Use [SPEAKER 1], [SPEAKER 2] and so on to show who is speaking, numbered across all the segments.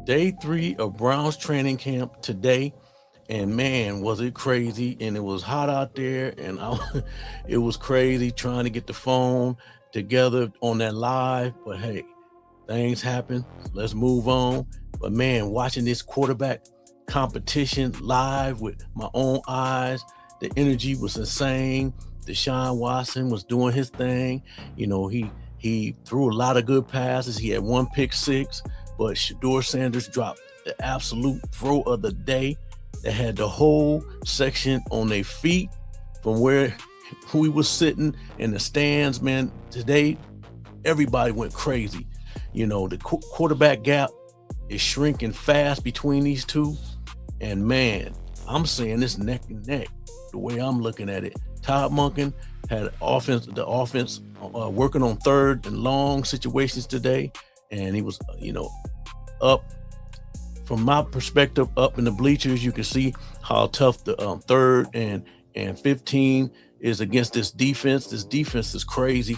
[SPEAKER 1] Day 3 of Brown's training camp today, and man, was it crazy! And it was hot out there, and it was crazy trying to get the phone together on that live. But hey, things happen. Let's move on. But man, watching this quarterback competition live with my own eyes, the energy was insane. Deshaun Watson was doing his thing. He threw a lot of good passes. He had one pick six, but Shedeur Sanders dropped the absolute throw of the day that had the whole section on their feet from where we was sitting in the stands. Man, today everybody went crazy. The quarterback gap is shrinking fast between these two, and man, I'm saying this neck and neck. The way I'm looking at it, Todd Monken had the offense working on third and long situations today, and he was, up from my perspective, up in the bleachers. You can see how tough the third and 15 is against this defense. This defense is crazy.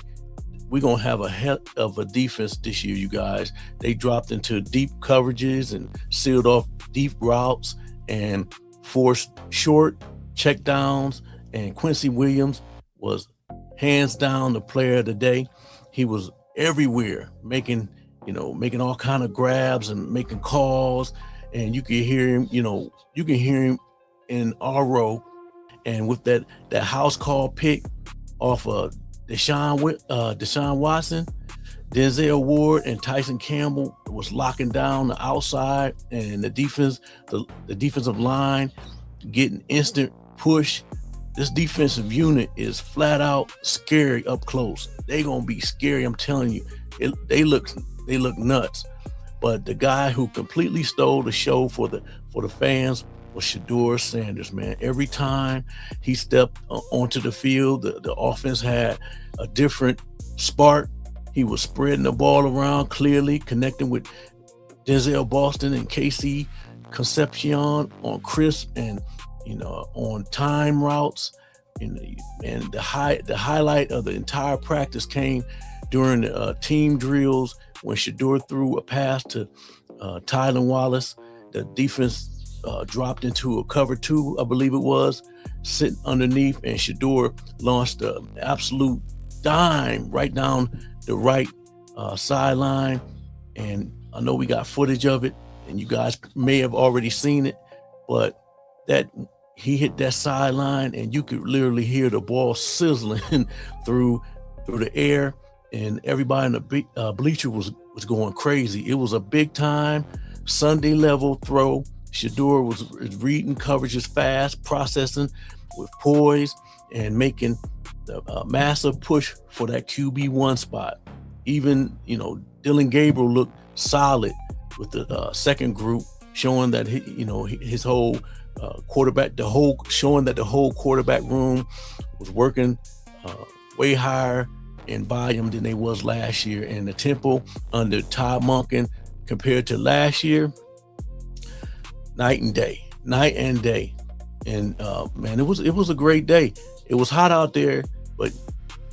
[SPEAKER 1] We're going to have a heck of a defense this year, you guys. They dropped into deep coverages and sealed off deep routes and forced short check downs. And Quincy Williams was hands down the player of the day. He was everywhere, making all kind of grabs and making calls. And you can hear him, in our row. And with that house call pick off of Deshaun Watson, Denzel Ward and Tyson Campbell was locking down the outside, and the defensive line getting instant push. This defensive unit is flat out scary up close. They gonna be scary, I'm telling you. They look nuts. But the guy who completely stole the show for the fans was Shedeur Sanders, man. Every time he stepped onto the field, the offense had a different spark. He was spreading the ball around clearly, connecting with Denzel Boston and KC Concepcion on crisp and on time routes. And the highlight of the entire practice came during the team drills when Shedeur threw a pass to Tylan Wallace. The defense dropped into a cover two, I believe it was, sitting underneath, and Shedeur launched an absolute dime right down the right sideline. And I know we got footage of it, and you guys may have already seen it, but that he hit that sideline, and you could literally hear the ball sizzling through the air, and everybody in the bleacher was going crazy. It was a big time Sunday level throw. Shedeur was reading coverages fast, processing with poise, and making the massive push for that QB1 spot. Even, Dylan Gabriel looked solid with the second group, showing that his whole quarterback, showing that the whole quarterback room was working way higher in volume than they was last year. And the tempo under Todd Monken compared to last year, night and day. And man, it was a great day. It was hot out there, but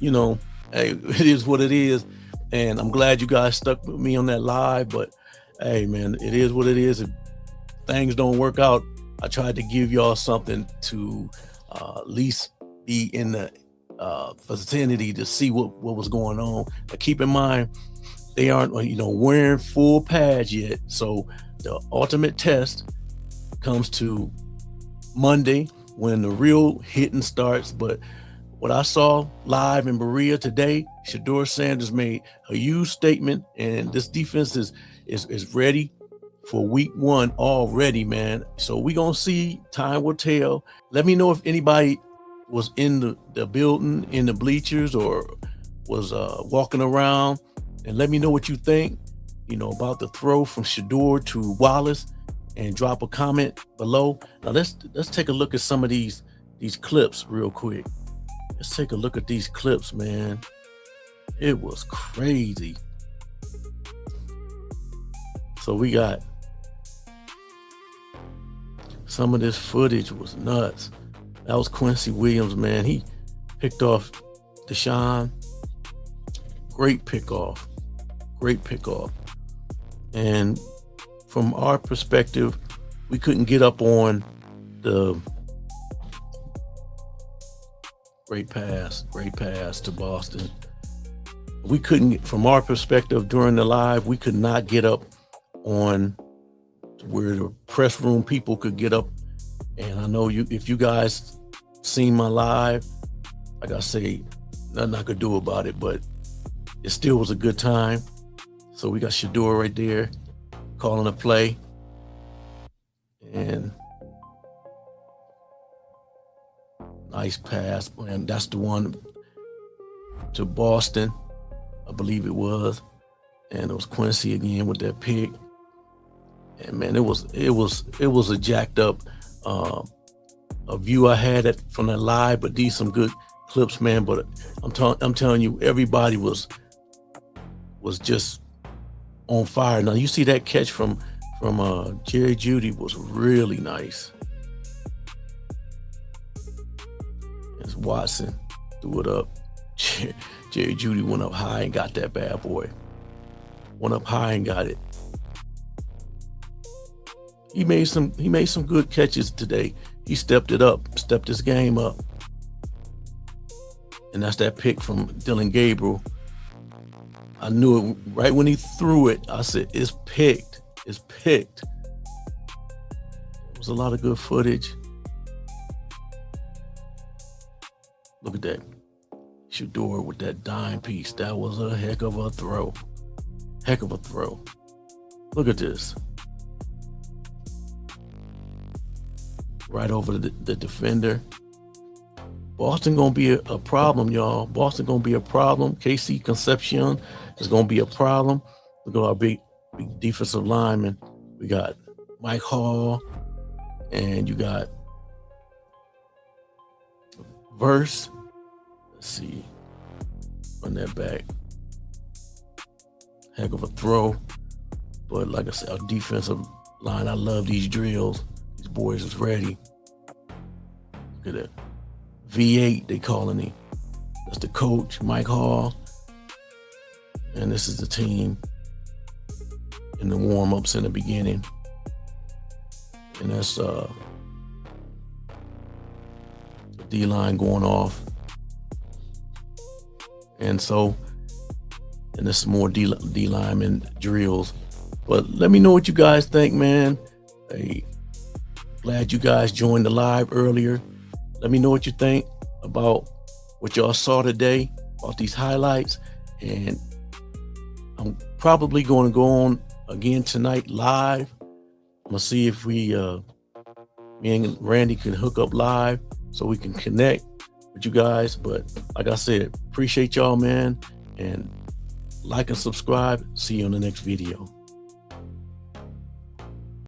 [SPEAKER 1] hey, it is what it is. And I'm glad you guys stuck with me on that live. But hey, man, it is what it is. If things don't work out, I tried to give y'all something to at least be in the vicinity to see what was going on. But keep in mind, they aren't wearing full pads yet. So the ultimate test comes to Monday when the real hitting starts. But what I saw live in Berea today, Shedeur Sanders made a huge statement, and this defense is ready for week 1 already, man. So we gonna see. Time will tell. Let me know if anybody was in the building, in the bleachers, or was walking around, and let me know what you think, about the throw from Shedeur to Wallace, and drop a comment below. Now let's take a look at some of these clips real quick. Let's take a look at these clips, man. It was crazy. So we got some of this footage was nuts. That was Quincy Williams, man. He picked off Deshaun. Great pick off. And from our perspective, we couldn't get up on the great pass to Boston. We couldn't, from our perspective during the live, we could not get up on where the press room people could get up. And I know if you guys seen my live, like I say, nothing I could do about it, but it still was a good time. So we got Shedeur right there calling a play. And nice pass. And that's the one to Boston, I believe it was. And it was Quincy again with that pick. And man, it was a jacked up a view I had from that live, but these some good clips, man. But I'm telling you, everybody was just on fire. Now you see that catch from Jerry Jeudy was really nice. As Watson threw it up, Jerry Jeudy went up high and got that bad boy. Went up high and got it. He made some good catches today. He stepped his game up. And that's that pick from Dylan Gabriel. I knew it right when he threw it. I said, it's picked. It's picked. It was a lot of good footage. Look at that. Shedeur with that dime piece. That was a heck of a throw. Heck of a throw. Look at this. Right over the defender. Boston gonna be a problem, y'all. Boston gonna be a problem. KC Concepcion is gonna be a problem. Look at our big defensive lineman. We got Mike Hall, and you got Verse. Let's see. Run that back. Heck of a throw. But like I said, our defensive line, I love these drills. These boys is ready. Look at that. V8, they calling him. That's the coach, Mike Hall. And this is the team in the warm-ups in the beginning. And that's the D-line going off. And this is more D-lineman drills. But let me know what you guys think, man. Hey, glad you guys joined the live earlier. Let me know what you think about what y'all saw today, about these highlights. And I'm probably going to go on again tonight live. I'm going to see if me and Randy can hook up live so we can connect with you guys. But like I said, appreciate y'all, man. And like and subscribe. See you on the next video.